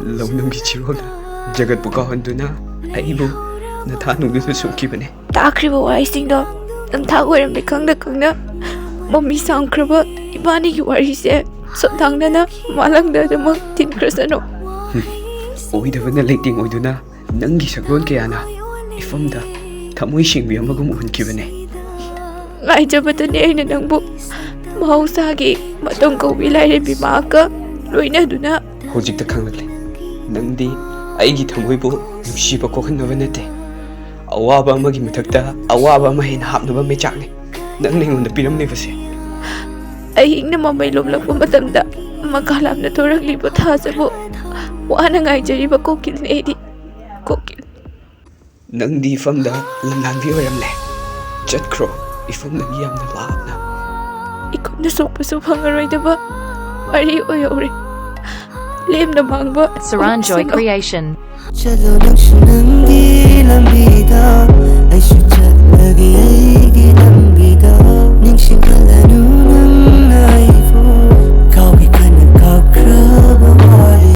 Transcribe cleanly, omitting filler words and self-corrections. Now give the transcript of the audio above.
ꯂꯧꯅꯝꯒꯤ ꯆꯤꯔꯣꯜꯅ ꯖꯒꯠꯄꯨ ꯀꯥꯎꯍꯟꯗꯨꯅ ꯑꯩꯕꯨ ꯅꯊꯥꯅꯨꯡꯗꯨꯗ ꯁꯨꯝꯈꯤꯕꯅꯦ ꯇꯥꯈ꯭ꯔꯤꯕ ꯋꯥꯔꯤꯁꯤꯡꯗꯣ ꯅꯝꯊꯥꯛ ꯑꯣꯏꯔꯝꯃꯦ ꯈꯪꯅ ꯈꯪꯅ ꯃꯃꯤ ꯁꯥꯡꯈ꯭ꯔꯕ ꯏꯕꯥꯅꯤꯒꯤ ꯋꯥꯔꯤꯁꯦ ꯁꯣꯠꯊꯥꯡꯅꯅ ꯃꯥꯂꯪꯗ ꯑꯗꯨꯃꯛ ꯊꯤꯟꯈ꯭ꯔꯁꯅꯨ ꯑꯣꯏꯗꯕꯅ ꯂꯩꯇꯦꯡ ꯑꯣꯏꯗꯨꯅ ꯅꯪꯒꯤ ꯁꯛꯂꯣꯟ ꯀꯌꯥꯅ ꯏꯐꯝꯗ ꯊꯃꯣꯏ ꯁꯦꯡꯕꯤ ꯑꯃꯒꯨꯝ ꯎꯍꯟꯈꯤꯕꯅꯦ ꯉꯥꯏꯖꯕꯗꯅꯤ ꯑꯩꯅ ꯅꯪꯕꯨ ꯃꯍꯧꯁꯥꯒꯤ ꯃꯇꯝ ꯀꯧꯕꯤ ꯂꯥꯏꯔꯦꯝꯕꯤ ꯃꯍꯥꯛꯀ ꯂꯣꯏꯅꯗꯨꯅ ꯍꯧꯖꯤꯛꯇ ꯈꯪꯂꯛꯂꯦ ꯅꯪꯗꯤ ꯑꯩꯒꯤ ꯊꯃꯣꯏꯕꯨ ꯅꯨꯡꯁꯤꯕ ꯀꯣꯛꯍꯟꯅꯕ ꯅꯠꯇꯦ ꯑꯋꯥꯕ ꯑꯃꯒꯤ ꯃꯊꯛꯇ ꯑꯋꯥꯕ ꯑꯃ ꯍꯦꯟꯅ ꯍꯥꯞꯅꯕ ꯃꯩꯆꯥꯛꯅꯤ ꯅꯪꯅ ꯑꯩꯉꯣꯟꯗ ꯄꯤꯔꯝꯂꯤꯕꯁꯦ ꯑꯍꯤꯡꯅ ꯃꯃꯩ ꯂꯣꯝꯂꯛꯄ ꯃꯇꯝꯗ ꯃꯀꯥ ꯂꯥꯝꯅ ꯊꯣꯔꯛꯂꯤꯕ ꯊꯥꯖꯕꯨ ꯋꯥꯅ ꯉꯥꯏꯖꯔꯤꯕ ꯀꯣꯀꯤꯜꯅꯤ ꯑꯩꯗꯤ ꯀꯣꯀꯤꯜ ꯅꯪꯗꯤ ꯏꯐꯝꯗ ꯂꯝꯂꯥꯟꯕꯤ ꯑꯣꯏꯔꯝꯂꯦ ꯆꯠꯈ꯭ꯔꯣ ꯏꯐꯝꯗꯒꯤ ꯌꯥꯝꯅ ꯂꯥꯞꯅ ꯏꯈꯨꯠꯅ ꯁꯣꯛꯄꯁꯨ ꯐꯪꯉꯔꯣꯏꯗꯕ ꯋꯥꯔꯤ ꯑꯣꯏꯍꯧꯔꯦ ꯂꯦꯝꯅ ꯃꯥꯡꯕ Saranjoy Creation. ꯆꯠꯂꯣ ꯅꯪꯁꯨ ꯅꯪꯒꯤ ꯂꯝꯕꯤꯗ ꯑꯩꯁꯨ